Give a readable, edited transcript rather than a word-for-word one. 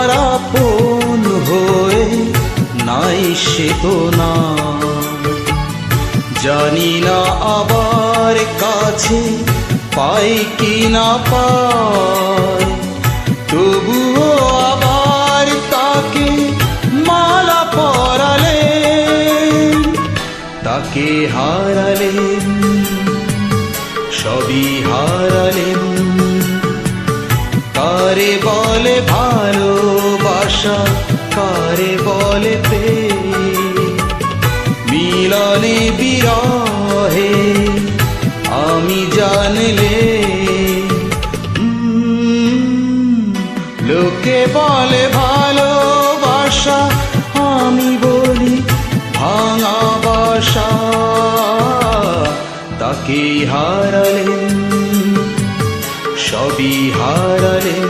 আমার আপন হয়ে নাই সে তো না। জানি না আবার কাছে পাই কি না পাই, তবুও আবার তাকে মালা পরালেন। তাকে হারালেন, সবই হারালেন। কারে বলে ভালোবাসা, কারে বলে প্রেম, মিলনে বিরহে আমি জানলে। লোকে বলে ভালোবাসা, আমি বলি ভাঙা বাসা। তাকে হারালেন, সবই হারালেন।